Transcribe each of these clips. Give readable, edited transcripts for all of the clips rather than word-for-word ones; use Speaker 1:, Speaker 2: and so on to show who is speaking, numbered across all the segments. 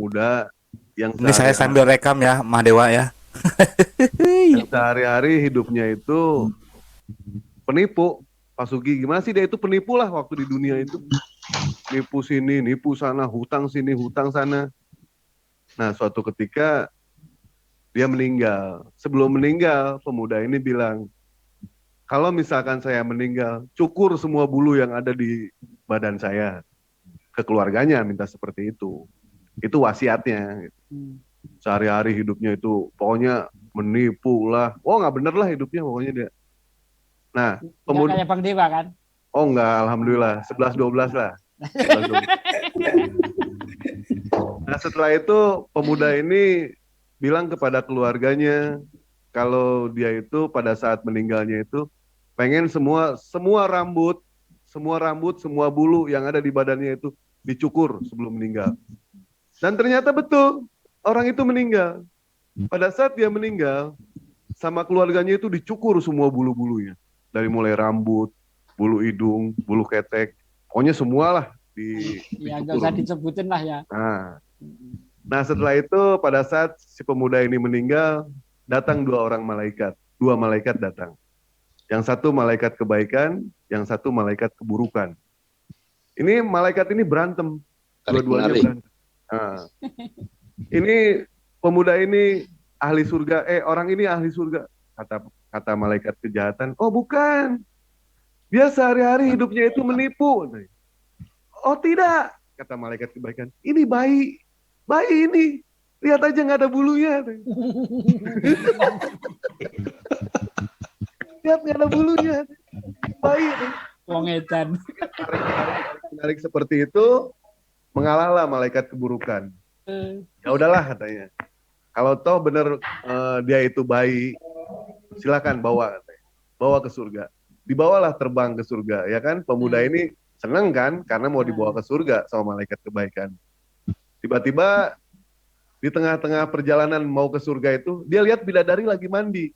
Speaker 1: pemuda yang
Speaker 2: Ini saya sambil rekam ya, Mahdewa ya.
Speaker 1: yang sehari-hari hidupnya itu penipu. Pak Sugi, gimana sih dia itu penipu lah waktu di dunia itu. Nipu sini, nipu sana, hutang sini, hutang sana. Nah, suatu ketika dia meninggal. Sebelum meninggal, pemuda ini bilang, kalau misalkan saya meninggal, cukur semua bulu yang ada di badan saya. Ke keluarganya minta seperti itu. Itu wasiatnya. Sehari-hari hidupnya itu pokoknya menipu lah. Oh nggak bener lah hidupnya pokoknya dia. Nah,
Speaker 3: Nggak kayak Bang Dewa kan?
Speaker 1: Oh enggak, alhamdulillah 11-12 lah. 11-12. Nah setelah itu pemuda ini bilang kepada keluarganya kalau dia itu pada saat meninggalnya itu pengen semua rambut, semua bulu yang ada di badannya itu dicukur sebelum meninggal. Dan ternyata betul orang itu meninggal. Pada saat dia meninggal sama keluarganya itu dicukur semua bulu-bulunya dari mulai rambut, bulu hidung, bulu ketek, pokoknya semualah
Speaker 3: ya nggak usah disebutin lah ya.
Speaker 1: Nah setelah itu pada saat si pemuda ini meninggal datang dua malaikat datang. Yang satu malaikat kebaikan, yang satu malaikat keburukan. Ini malaikat ini berantem, dua-duanya berantem. Nah, ini pemuda ini ahli surga, orang ini ahli surga, kata malaikat kejahatan. Oh bukan, dia sehari-hari hidupnya itu menipu. Oh tidak, kata malaikat kebaikan. Ini bayi ini, lihat aja nggak ada bulunya. Lihat nggak ada bulunya, bayi.
Speaker 3: Wong edan.
Speaker 1: Menarik seperti itu, mengalahlah malaikat keburukan. Ya udahlah katanya. Kalau toh bener dia itu bayi, silakan bawa ke surga. Dibawalah terbang ke surga, ya kan? Pemuda ini seneng kan, karena mau dibawa ke surga sama malaikat kebaikan. Tiba-tiba di tengah-tengah perjalanan mau ke surga itu, dia lihat bidadari lagi mandi.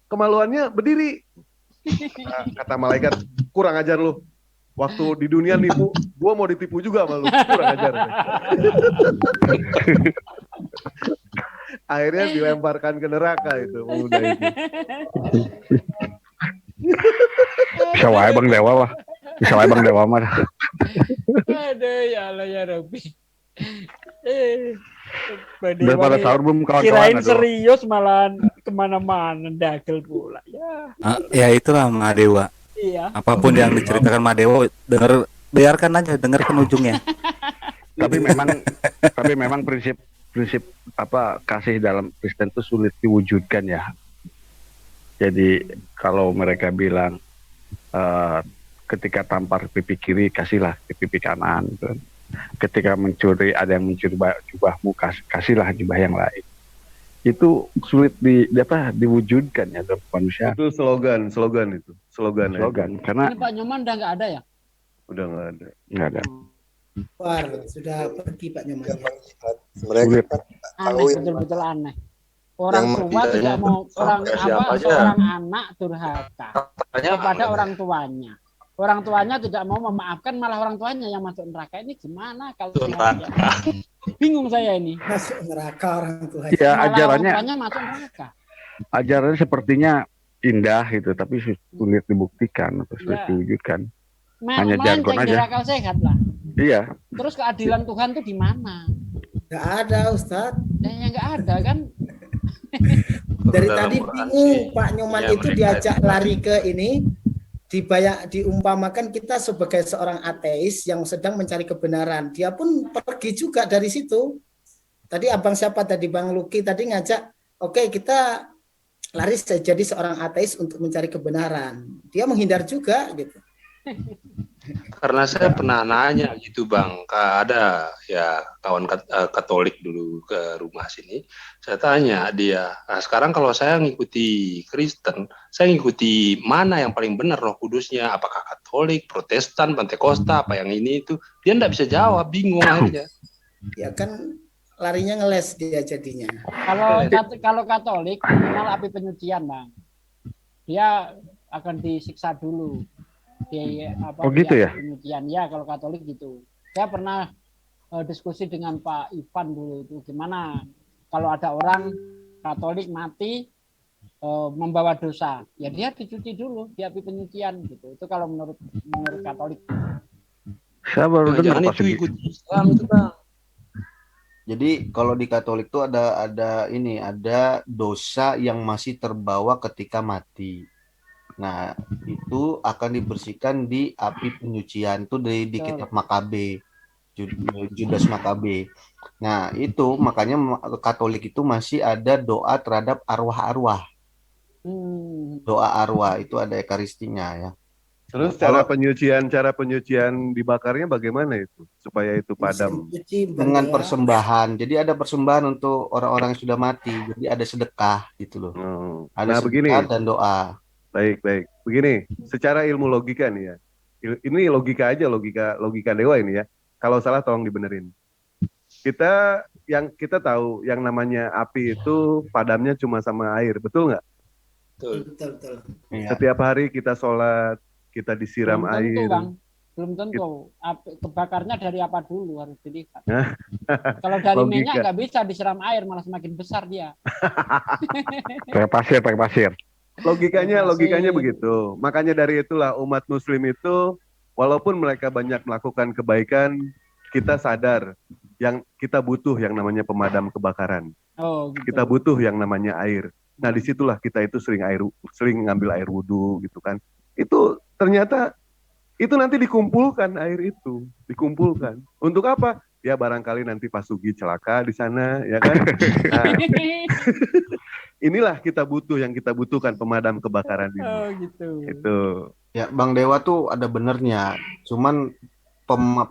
Speaker 1: Kemaluannya berdiri. Kata malaikat, kurang ajar lu. Waktu di dunia nipu, gua mau ditipu juga sama lu. Kurang ajar. Akhirnya dilemparkan ke neraka itu pemuda itu.
Speaker 4: Bisa wae Bang Dewa lah. Bisa wae Bang Dewa mah.
Speaker 3: Aduh ya Allah ya Rabbi.
Speaker 4: Udah pada sahur belum kawan-kawan?
Speaker 3: Kirain serius malah kemana-mana dagel pula ya.
Speaker 2: Ya itulah Mahdewa.
Speaker 3: Iya.
Speaker 2: Apapun yang diceritakan Mahdewa, biarkan aja, dengarkan ujungnya.
Speaker 4: tapi memang prinsip apa kasih dalam Kristen itu sulit diwujudkan ya. Jadi kalau mereka bilang ketika tampar pipi kiri kasihlah ke pipi kanan gitu. Ketika mencuri ada yang mencuri jubahmu kasihlah jubah yang lain. Itu sulit diwujudkan ya dalam manusia.
Speaker 1: Itu slogan itu. Slogan.
Speaker 4: Karena
Speaker 3: ini Pak Nyoman udah nggak ada ya?
Speaker 1: Udah nggak ada.
Speaker 5: Wah, sudah pergi Pak Nyoman.
Speaker 6: Mereka
Speaker 3: Aneh, betul-betul aneh. Orang tua tidak mau seorang anak durhaka kepada orang tuanya. Orang tuanya tidak mau memaafkan, malah orang tuanya yang masuk neraka. Ini gimana kalau bingung saya ini.
Speaker 5: Masuk neraka orang tuanya.
Speaker 4: Ya,
Speaker 3: malah
Speaker 4: ajarannya
Speaker 3: orang tuanya masuk neraka.
Speaker 4: Ajarannya sepertinya indah gitu, tapi sulit dibuktikan atau sulit diwujudkan. Hanya jargon aja.
Speaker 3: Akal sehat lah.
Speaker 4: Iya.
Speaker 3: Terus keadilan Tuhan tuh di mana?
Speaker 5: Nggak ada Ustadz.
Speaker 3: Ya nggak ada kan.
Speaker 5: Dari tadi bingung Pak Nyoman itu diajak lari ke ini. Diumpamakan kita sebagai seorang ateis yang sedang mencari kebenaran. Dia pun pergi juga dari situ. Tadi abang siapa tadi Bang Luki tadi ngajak, oke, kita lari jadi seorang ateis untuk mencari kebenaran. Dia menghindar juga gitu.
Speaker 7: Karena saya pernah nanya gitu Bang, ada ya kawan Katolik dulu ke rumah sini, saya tanya dia, nah, sekarang kalau saya ngikuti Kristen, saya ngikuti mana yang paling benar Roh Kudusnya, apakah Katolik, Protestan, Pentakosta, apa yang ini itu, dia nggak bisa jawab, bingung akhirnya.
Speaker 5: Ya kan larinya ngeles dia jadinya.
Speaker 3: Kalau Katolik minimal api penyucian Bang, dia akan disiksa dulu. Gitu ya?
Speaker 4: Penyucian
Speaker 3: Ya kalau Katolik gitu. Saya pernah diskusi dengan Pak Ivan dulu itu gimana kalau ada orang Katolik mati membawa dosa, ya dia dicuci dulu, dia penyucian gitu. Itu kalau menurut Katolik.
Speaker 4: Saya baru dengar
Speaker 7: Jangan
Speaker 4: Pak
Speaker 7: itu
Speaker 4: Sugi.
Speaker 7: ikut Islam itu bang.
Speaker 8: Jadi kalau di Katolik tuh ada dosa yang masih terbawa ketika mati. Nah, itu akan dibersihkan di api penyucian tuh di kitab Makabe, Judas Makabe. Nah, itu makanya Katolik itu masih ada doa terhadap arwah-arwah. Doa arwah itu ada ekaristinya ya.
Speaker 1: Terus
Speaker 8: Nah,
Speaker 1: cara penyucian dibakarnya bagaimana itu supaya itu padam?
Speaker 8: Dengan persembahan. Jadi ada persembahan untuk orang-orang yang sudah mati. Jadi ada sedekah gitu loh. Ada
Speaker 1: Nah,
Speaker 8: sedekah
Speaker 1: begini.
Speaker 8: dan doa.
Speaker 1: Baik. Begini, secara ilmu logika nih ya. Ini logika aja, logika dewa ini ya. Kalau salah tolong dibenerin. Kita tahu yang namanya api itu padamnya cuma sama air, betul nggak?
Speaker 5: Betul.
Speaker 1: Setiap hari kita sholat, kita disiram
Speaker 3: Belum tentu,
Speaker 1: air.
Speaker 3: Bang. Belum tentu. Kebakarnya dari apa dulu harus dilihat. Kalau dari minyak nggak bisa disiram air, malah semakin besar dia.
Speaker 4: Pakai pasir.
Speaker 1: Logikanya begitu. Makanya dari itulah umat muslim itu walaupun mereka banyak melakukan kebaikan, kita sadar yang kita butuh yang namanya pemadam kebakaran.
Speaker 3: Oh, gitu.
Speaker 1: Kita butuh yang namanya air. Nah, disitulah kita itu sering ngambil air wudhu gitu kan. Itu ternyata itu nanti dikumpulkan air itu, dikumpulkan. Untuk apa? Ya barangkali nanti Pak Sugi celaka di sana, ya kan? Nah, inilah kita butuhkan pemadam kebakaran ini.
Speaker 3: Oh, gitu.
Speaker 1: Itu.
Speaker 8: Ya, Bang Dewa tuh ada benernya. Cuman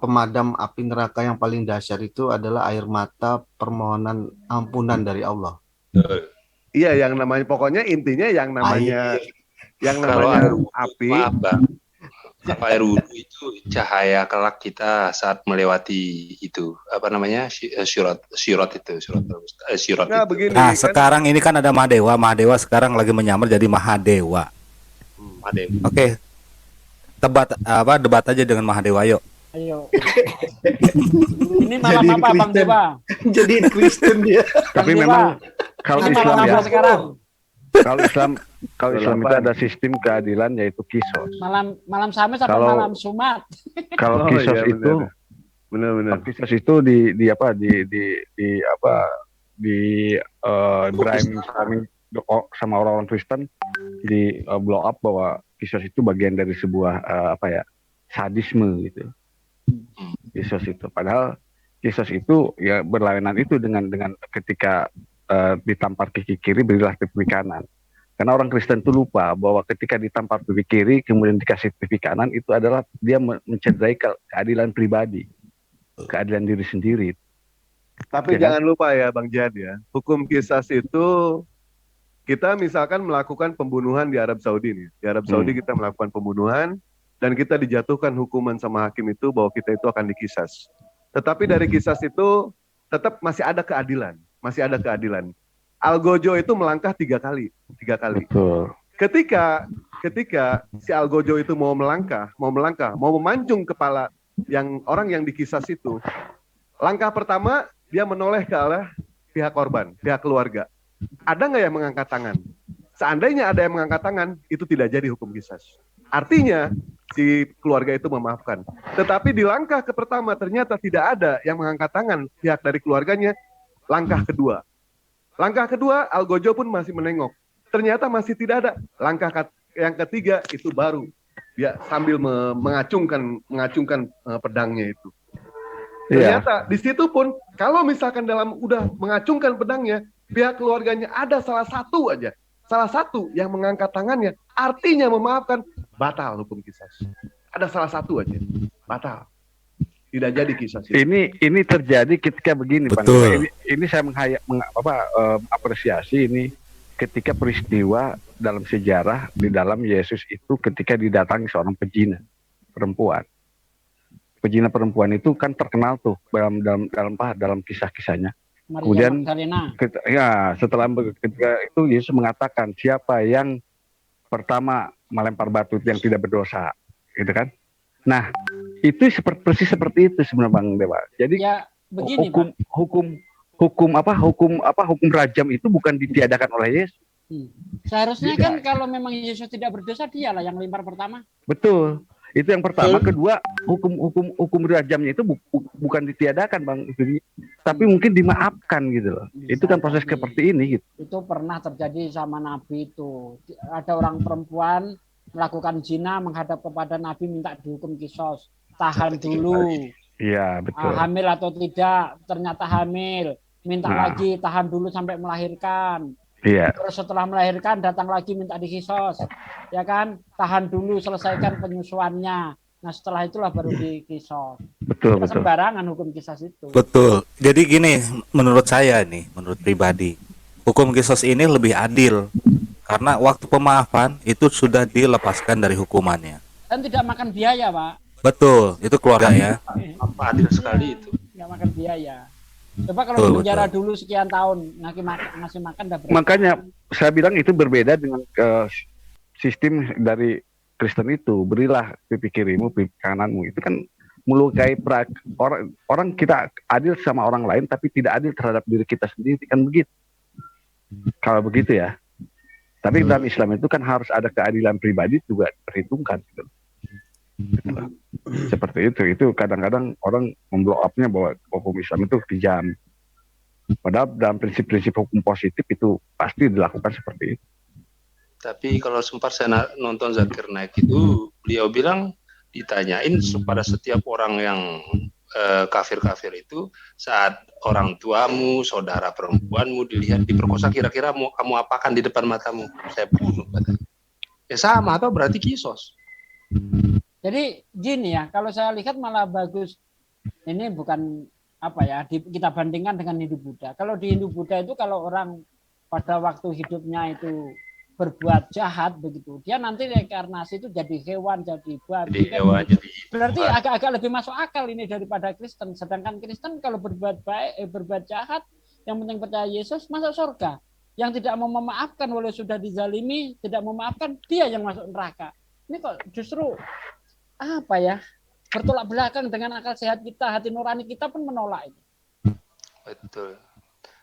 Speaker 8: pemadam api neraka yang paling dahsyat itu adalah air mata permohonan ampunan dari Allah.
Speaker 1: Iya, yang namanya pokoknya intinya yang namanya api.
Speaker 7: Maaf bang, air wudhu itu cahaya kelak kita saat melewati itu apa namanya syurat itu.
Speaker 1: Nah, begini,
Speaker 2: Nah,
Speaker 1: kan?
Speaker 2: sekarang ini kan ada Mahadewa sekarang lagi menyamar jadi Mahadewa. Oke. Debat aja dengan Mahadewa, yuk.
Speaker 3: Ayo. Ini malam apa Bang Dewa?
Speaker 5: Jadi Kristen dia.
Speaker 4: Tapi memang kalau
Speaker 3: Ini
Speaker 4: Islam
Speaker 3: malam
Speaker 4: ya,
Speaker 3: apa sekarang?
Speaker 4: kalau Islam itu ada sistem keadilan yaitu kisos.
Speaker 3: Malam Samis atau
Speaker 4: Kalau-
Speaker 3: malam Sumat?
Speaker 4: Kalau
Speaker 1: Oh,
Speaker 4: kisos
Speaker 1: iya,
Speaker 4: itu
Speaker 1: benar.
Speaker 4: kisos itu di Ibrahim sama orang-orang Kristen di blow up bahwa kisos itu bagian dari sebuah sadisme gitu. Kisos itu padahal kisos itu ya berlawanan itu dengan ketika ditampar pipi kiri berilah pipi kanan. Karena orang Kristen itu lupa bahwa ketika ditampar pipi kiri kemudian dikasih pipi kanan itu adalah dia mencederai keadilan pribadi, keadilan diri sendiri.
Speaker 1: Tapi
Speaker 4: Ya,
Speaker 1: jangan lupa ya Bang Jihad ya, hukum kisas itu kita misalkan melakukan pembunuhan di Arab Saudi nih. Di Arab Saudi kita melakukan pembunuhan dan kita dijatuhkan hukuman sama hakim itu bahwa kita itu akan dikisas. Tetapi dari kisas itu tetap masih ada keadilan. Algojo itu melangkah tiga kali.
Speaker 4: Betul.
Speaker 1: Ketika si Algojo itu mau melangkah, mau memancung kepala orang yang dikisas itu, langkah pertama dia menoleh ke arah pihak korban, pihak keluarga. Ada nggak yang mengangkat tangan? Seandainya ada yang mengangkat tangan, itu tidak jadi hukum kisas. Artinya si keluarga itu memaafkan. Tetapi di langkah pertama ternyata tidak ada yang mengangkat tangan pihak dari keluarganya. Langkah kedua Algojo pun masih menengok. Ternyata masih tidak ada. Langkah yang ketiga itu baru dia sambil mengacungkan pedangnya itu. Ternyata di situ pun kalau misalkan udah mengacungkan pedangnya, pihak keluarganya ada salah satu yang mengangkat tangannya, artinya memaafkan, batal hukum kisas. Ada salah satu aja, batal. Tidak jadi kisas.
Speaker 4: Ini terjadi ketika begini, Pak.
Speaker 2: Betul.
Speaker 4: Ini saya apresiasi ini ketika peristiwa dalam sejarah di dalam Yesus itu ketika didatangi seorang pezina perempuan. Pezina perempuan itu kan terkenal tuh dalam kisah-kisahnya. Kemudian setelah ketika itu Yesus mengatakan siapa yang pertama melempar batu yang tidak berdosa, gitu kan? Nah, itu persis seperti itu sebenarnya Bang Dewa. Jadi
Speaker 3: Ya begini,
Speaker 4: hukum
Speaker 3: Pak.
Speaker 4: hukum rajam itu bukan ditiadakan oleh Yesus.
Speaker 3: Seharusnya kan kalau memang Yesus tidak berdosa, dialah yang lempar pertama.
Speaker 4: Betul. Itu yang pertama. Kedua, hukum rajamnya itu bukan ditiadakan Bang, tapi mungkin dimaafkan gitu loh. Itu kan proses seperti ini gitu.
Speaker 3: Itu pernah terjadi sama Nabi itu. Ada orang perempuan melakukan zina menghadap kepada Nabi minta dihukum kisos. Tahan dulu.
Speaker 4: Iya, betul.
Speaker 3: Hamil atau tidak, ternyata hamil. Minta lagi, tahan dulu sampai melahirkan.
Speaker 4: Iya.
Speaker 3: Terus setelah melahirkan datang lagi minta dikisos, ya kan? Tahan dulu, selesaikan penyusuannya. Nah setelah itulah baru dikisos.
Speaker 4: Betul.
Speaker 3: Sembarangan hukum kisos itu.
Speaker 2: Betul. Jadi gini, menurut saya nih, menurut pribadi, hukum kisos ini lebih adil karena waktu pemaafan itu sudah dilepaskan dari hukumannya.
Speaker 3: Dan tidak makan biaya, Pak.
Speaker 2: Betul, itu keluarga ya.
Speaker 7: Apa adil sekali itu.
Speaker 3: Tidak makan biaya. Coba kalau di penjara dulu sekian tahun ngasih makan udah berapa?
Speaker 4: Makanya saya bilang itu berbeda dengan sistem dari Kristen itu. Berilah pipi kirimu, pipi kananmu. Itu kan melukai orang kita adil sama orang lain tapi tidak adil terhadap diri kita sendiri, kan begitu. Kalau begitu ya. Tapi dalam Islam itu kan harus ada keadilan pribadi juga diperhitungkan gitu. Seperti itu kadang-kadang orang memblow up-nya bahwa hukum Islam itu kejam. Padahal dalam prinsip-prinsip hukum positif itu pasti dilakukan seperti itu.
Speaker 7: Tapi kalau sempat saya nonton Zakir Naik itu, beliau bilang ditanyain pada setiap orang yang kafir-kafir itu, saat orang tuamu, saudara perempuanmu dilihat diperkosa, kira-kira mau kamu apakan di depan matamu? Saya bunuh, katanya. Ya sama, atau berarti kisos.
Speaker 3: Jadi gini ya, kalau saya lihat malah bagus. Ini bukan apa ya, kita bandingkan dengan Hindu Buddha. Kalau di Hindu Buddha itu kalau orang pada waktu hidupnya itu berbuat jahat begitu, dia nanti reinkarnasi itu jadi hewan, jadi babi. Berarti agak-agak lebih masuk akal ini daripada Kristen. Sedangkan Kristen kalau berbuat baik, berbuat jahat, yang penting percaya Yesus masuk surga. Yang tidak mau memaafkan walau sudah dizalimi, tidak memaafkan, dia yang masuk neraka. Ini kok justru apa ya, bertolak belakang dengan akal sehat kita, hati nurani kita pun menolak itu.
Speaker 7: Betul.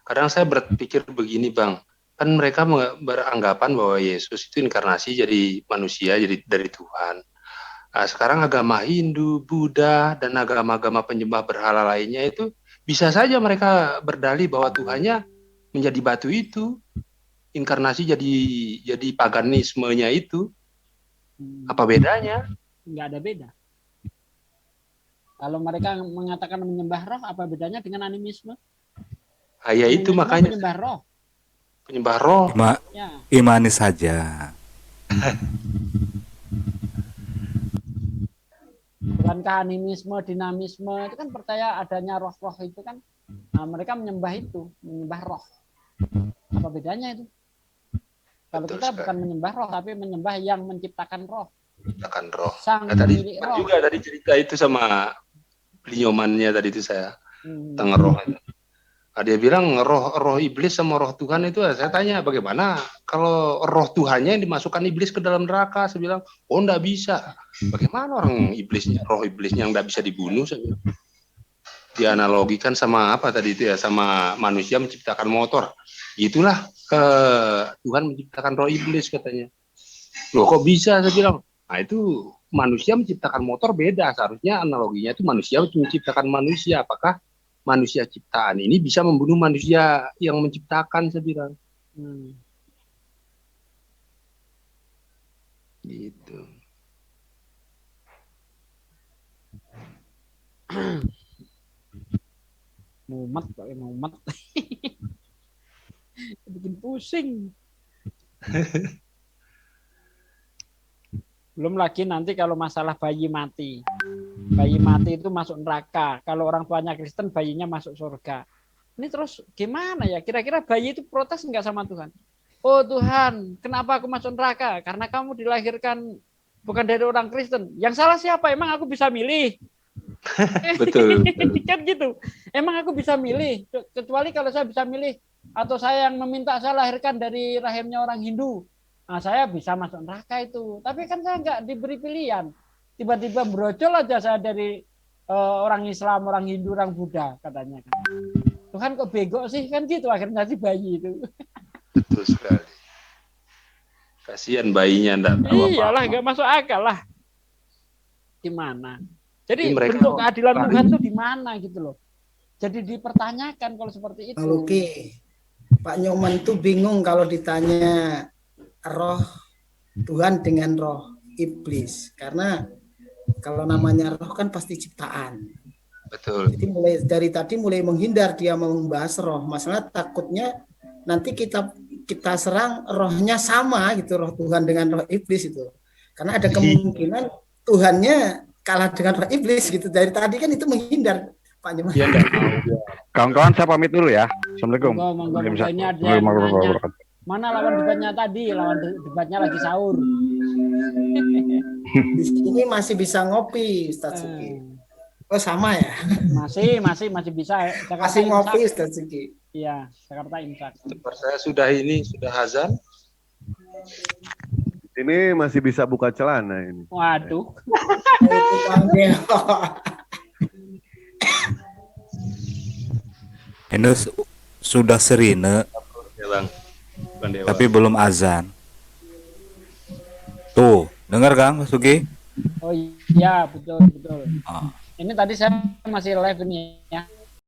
Speaker 7: Kadang saya berpikir begini Bang, kan mereka beranggapan bahwa Yesus itu inkarnasi jadi manusia, jadi dari Tuhan. Nah, sekarang agama Hindu, Buddha, dan agama-agama penyembah berhala lainnya itu bisa saja mereka berdalih bahwa Tuhannya menjadi batu itu, inkarnasi jadi paganismenya itu. Apa bedanya?
Speaker 3: Nggak ada beda. Kalau mereka mengatakan menyembah roh, apa bedanya dengan animisme?
Speaker 7: Ya itu makanya
Speaker 3: penyembah roh.
Speaker 7: Penyembah roh.
Speaker 2: Ya. Imani saja.
Speaker 3: Bukankah animisme, dinamisme itu kan percaya adanya roh-roh itu kan? Nah, mereka menyembah itu, menyembah roh. Apa bedanya itu? Kalau kita bukan menyembah roh, tapi menyembah yang menciptakan roh.
Speaker 7: Menciptakan roh.
Speaker 3: Sang
Speaker 7: tadi
Speaker 3: roh.
Speaker 7: juga tadi cerita itu sama blinyomannya tadi itu saya tentang roh itu. Nah, dia bilang roh iblis sama roh Tuhan itu, saya tanya bagaimana kalau roh Tuhannya yang dimasukkan iblis ke dalam neraka? Saya bilang, oh enggak bisa. Bagaimana orang iblisnya, roh iblisnya yang enggak bisa dibunuh? Saya bilang. Dianalogikan sama apa tadi itu ya, sama manusia menciptakan motor. Itulah Tuhan menciptakan roh iblis katanya. Loh kok bisa? Saya bilang, nah itu manusia menciptakan motor beda. Seharusnya analoginya itu manusia menciptakan manusia. Apakah manusia ciptaan ini bisa membunuh manusia yang menciptakan? Saya bilang. Gitu.
Speaker 3: Mumet. Bikin pusing. Belum lagi nanti kalau masalah bayi mati. Bayi mati itu masuk neraka. Kalau orang tuanya Kristen, bayinya masuk surga. Ini terus gimana ya? Kira-kira bayi itu protes enggak sama Tuhan? Oh Tuhan, kenapa aku masuk neraka? Karena kamu dilahirkan bukan dari orang Kristen. Yang salah siapa? Emang aku bisa milih?
Speaker 7: Betul.
Speaker 3: Kan gitu. Emang aku bisa milih? Kecuali kalau saya bisa milih. Atau saya yang meminta saya lahirkan dari rahimnya orang Hindu. Nah, saya bisa masuk neraka itu. Tapi kan saya nggak diberi pilihan. tiba-tiba brojol aja saya dari orang Islam, orang Hindu, orang Buddha katanya kan. Tuhan kok bego sih kan gitu akhirnya si bayi itu.
Speaker 7: Betul sekali. Kasihan bayinya enggak tahu apa-apa.
Speaker 3: Iyalah nggak masuk akal lah. Gimana? Jadi
Speaker 7: Jadi mereka
Speaker 3: bentuk keadilan Tuhan itu di mana gitu loh. Jadi dipertanyakan kalau seperti itu.
Speaker 5: Oke. Pak Nyoman tuh bingung kalau ditanya roh Tuhan dengan roh iblis. Karena kalau namanya roh kan pasti ciptaan.
Speaker 7: Betul.
Speaker 5: Jadi mulai dari tadi mulai menghindar dia mau membahas roh. Masalah takutnya nanti kita serang rohnya sama gitu, roh Tuhan dengan roh iblis itu. Karena ada kemungkinan Tuhannya kalah dengan roh iblis gitu. Dari tadi kan itu menghindar Pak Nyoman.
Speaker 7: Dia enggak mau.
Speaker 4: Kawan-kawan saya pamit dulu ya. Assalamualaikum.
Speaker 3: Monggo, ini ada yang nanya, mana lawan debatnya tadi? Lawan debatnya lagi sahur.
Speaker 5: Di sini masih bisa ngopi, Ustaz Suki. Oh sama ya?
Speaker 3: Masih bisa. Jakarta
Speaker 5: Masih ngopi,
Speaker 3: Imsak.
Speaker 5: Ustaz Suki.
Speaker 3: Iya, Jakarta Imsak.
Speaker 7: Tempat saya sudah azan.
Speaker 1: Ini masih bisa buka celana ini.
Speaker 3: Waduh.
Speaker 5: Itu Bang Deo.
Speaker 2: Ini sudah serine,
Speaker 7: Ya Bang. Bang Dewa.
Speaker 2: tapi belum azan. Tuh, dengar Kang Mas Sugi?
Speaker 3: Oh iya, betul.
Speaker 2: Ah.
Speaker 3: Ini tadi saya masih live ini ya.